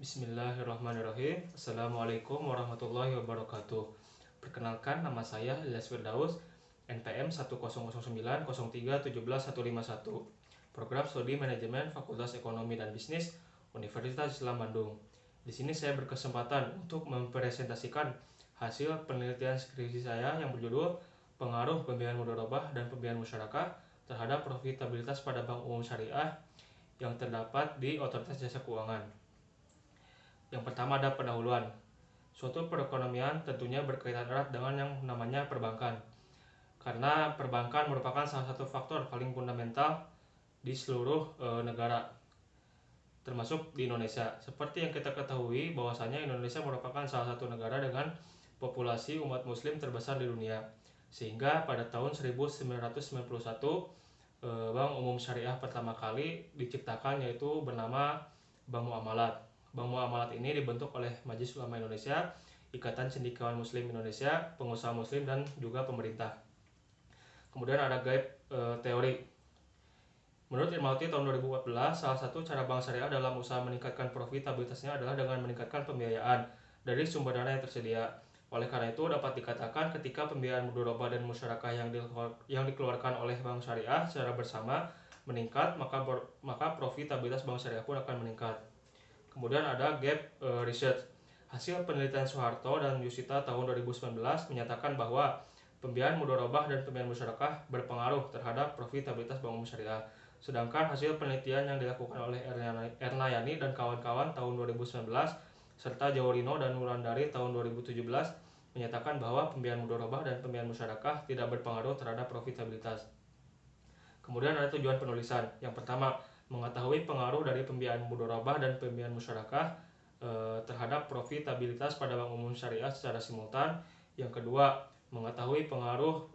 Bismillahirrahmanirrahim. Assalamualaikum warahmatullahi wabarakatuh. Perkenalkan, nama saya Ilyas Firdaus, NPM 100903131. Program Studi Manajemen Fakultas Ekonomi dan Bisnis Universitas Islam Bandung. Di sini saya berkesempatan untuk mempresentasikan hasil penelitian skripsi saya yang berjudul Pengaruh Pembiayaan Mudharabah dan Pembiayaan Musyarakah terhadap Profitabilitas pada Bank Umum Syariah yang terdapat di Otoritas Jasa Keuangan. Yang pertama ada pendahuluan. Suatu perekonomian tentunya berkaitan erat dengan yang namanya perbankan. Karena perbankan merupakan salah satu faktor paling fundamental di seluruh negara, termasuk di Indonesia. Seperti yang kita ketahui bahwasanya Indonesia merupakan salah satu negara dengan populasi umat muslim terbesar di dunia. Sehingga pada tahun 1991 Bank Umum Syariah pertama kali diciptakan, yaitu bernama Bank Muamalat. Bank Muamalat ini dibentuk oleh Majelis Ulama Indonesia, Ikatan Cendekiawan Muslim Indonesia, pengusaha muslim, dan juga pemerintah. Kemudian ada gap teori. Menurut Irmauti tahun 2014, salah satu cara bank syariah dalam usaha meningkatkan profitabilitasnya adalah dengan meningkatkan pembiayaan dari sumber dana yang tersedia. Oleh karena itu, dapat dikatakan ketika pembiayaan mudharabah dan musyarakah yang dikeluarkan oleh bank syariah secara bersama meningkat, maka profitabilitas bank syariah pun akan meningkat. Kemudian ada gap research. Hasil penelitian Soeharto dan Yusita tahun 2019 menyatakan bahwa pembiayaan mudharabah dan pembiayaan musyarakah berpengaruh terhadap profitabilitas Bank Umum Syariah. Sedangkan hasil penelitian yang dilakukan oleh Ernayani dan kawan-kawan tahun 2019 serta Jaworino dan Wulandari tahun 2017 menyatakan bahwa pembiayaan mudharabah dan pembiayaan musyarakah tidak berpengaruh terhadap profitabilitas. Kemudian ada tujuan penulisan. Yang pertama, mengetahui pengaruh dari pembiayaan mudharabah dan pembiayaan musyarakah terhadap profitabilitas pada Bank Umum Syariah secara simultan. Yang kedua, mengetahui pengaruh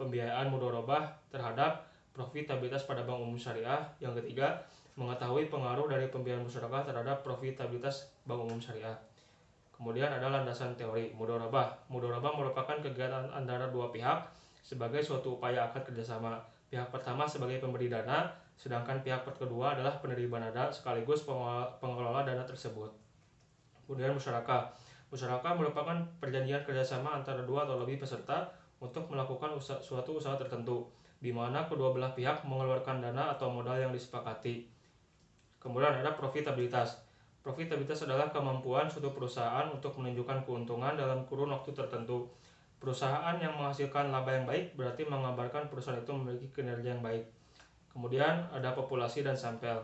pembiayaan mudharabah terhadap profitabilitas pada Bank Umum Syariah. Yang ketiga, mengetahui pengaruh dari pembiayaan musyarakah terhadap profitabilitas Bank Umum Syariah. Kemudian ada landasan teori mudharabah. Mudharabah merupakan kegiatan antara dua pihak sebagai suatu upaya akad kerjasama. Pihak pertama sebagai pemberi dana, sedangkan pihak kedua adalah penerima dana sekaligus pengelola dana tersebut. Kemudian musyarakah. Musyarakah merupakan perjanjian kerjasama antara dua atau lebih peserta untuk melakukan suatu usaha tertentu, di mana kedua belah pihak mengeluarkan dana atau modal yang disepakati. Kemudian ada profitabilitas. Profitabilitas adalah kemampuan suatu perusahaan untuk menunjukkan keuntungan dalam kurun waktu tertentu. Perusahaan yang menghasilkan laba yang baik berarti menggambarkan perusahaan itu memiliki kinerja yang baik. Kemudian ada populasi dan sampel.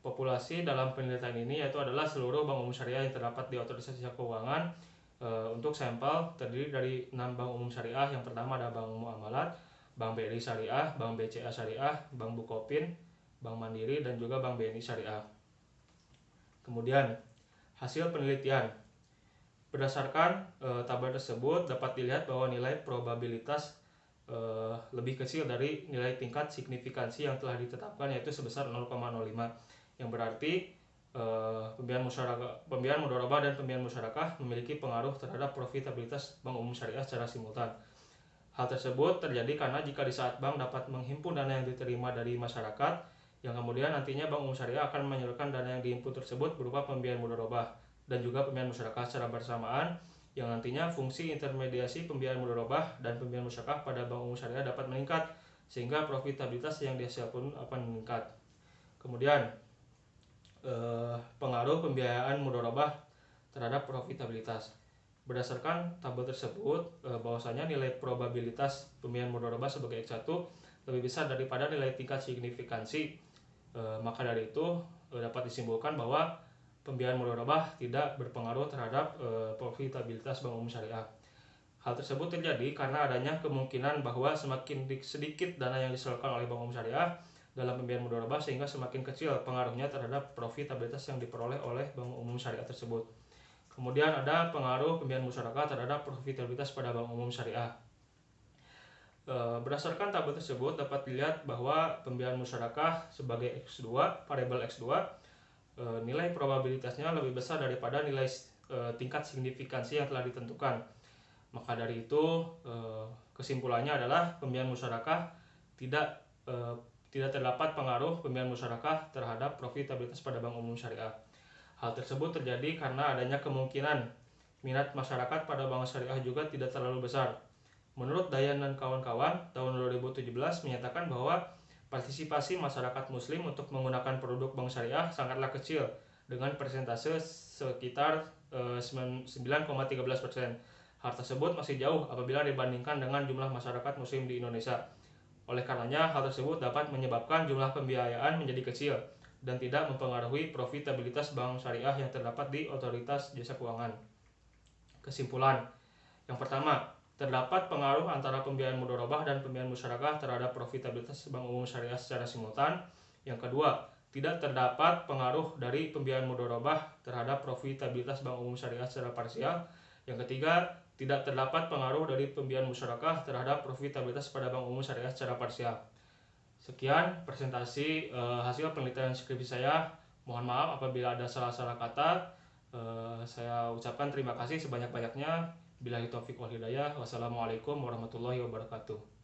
Populasi dalam penelitian ini yaitu adalah seluruh bank umum syariah yang terdapat di Otoritas Jasa Keuangan. Untuk sampel terdiri dari 6 bank umum syariah. Yang pertama ada Bank Muamalat, Bank BRI Syariah, Bank BCA Syariah, Bank Bukopin, Bank Mandiri, dan juga Bank BNI Syariah. Kemudian hasil penelitian. Berdasarkan tabel tersebut dapat dilihat bahwa nilai probabilitas lebih kecil dari nilai tingkat signifikansi yang telah ditetapkan, yaitu sebesar 0,05, yang berarti pembiayaan mudharabah dan pembiayaan musyarakah memiliki pengaruh terhadap profitabilitas Bank Umum Syariah secara simultan. Hal tersebut terjadi karena jika di saat bank dapat menghimpun dana yang diterima dari masyarakat, yang kemudian nantinya Bank Umum Syariah akan menyalurkan dana yang dihimpun tersebut berupa pembiayaan mudharabah dan juga pembiayaan musyarakah secara bersamaan, yang nantinya fungsi intermediasi pembiayaan mudharabah dan pembiayaan musyarakah pada Bank Umum Syariah dapat meningkat sehingga profitabilitas yang dihasilkan pun akan meningkat. Kemudian pengaruh pembiayaan mudharabah terhadap profitabilitas. Berdasarkan tabel tersebut, bahwasanya nilai probabilitas pembiayaan mudharabah sebagai X1 lebih besar daripada nilai tingkat signifikansi. Maka dari itu dapat disimpulkan bahwa pembiayaan mudharabah tidak berpengaruh terhadap profitabilitas Bank Umum Syariah. Hal tersebut terjadi karena adanya kemungkinan bahwa semakin sedikit dana yang disalurkan oleh Bank Umum Syariah dalam pembiayaan mudharabah, sehingga semakin kecil pengaruhnya terhadap profitabilitas yang diperoleh oleh Bank Umum Syariah tersebut. Kemudian ada pengaruh pembiayaan musyarakah terhadap profitabilitas pada Bank Umum Syariah. Berdasarkan tabel tersebut dapat dilihat bahwa pembiayaan musyarakah sebagai X2, variabel X2, nilai probabilitasnya lebih besar daripada nilai tingkat signifikansi yang telah ditentukan. Maka dari itu kesimpulannya adalah pembiayaan musyarakah tidak terdapat pengaruh pembiayaan musyarakah terhadap profitabilitas pada Bank Umum Syariah. Hal tersebut terjadi karena adanya kemungkinan minat masyarakat pada bank syariah juga tidak terlalu besar. Menurut Dayan dan kawan-kawan, tahun 2017 menyatakan bahwa partisipasi masyarakat muslim untuk menggunakan produk bank syariah sangatlah kecil dengan persentase sekitar 9,13%. Hal tersebut masih jauh apabila dibandingkan dengan jumlah masyarakat muslim di Indonesia. Oleh karenanya, hal tersebut dapat menyebabkan jumlah pembiayaan menjadi kecil dan tidak mempengaruhi profitabilitas bank syariah yang terdapat di otoritas jasa keuangan. Kesimpulan, yang pertama, terdapat pengaruh antara pembiayaan mudharabah dan pembiayaan musyarakah terhadap profitabilitas bank umum syariah secara simultan. Yang kedua, tidak terdapat pengaruh dari pembiayaan mudharabah terhadap profitabilitas bank umum syariah secara parsial. Yang ketiga, tidak terdapat pengaruh dari pembiayaan musyarakah terhadap profitabilitas pada bank umum syariah secara parsial. Sekian presentasi hasil penelitian skripsi saya. Mohon maaf apabila ada salah-salah kata. Saya ucapkan terima kasih sebanyak-banyaknya. Billahi taufiq wal hidayah. Wassalamualaikum warahmatullahi wabarakatuh.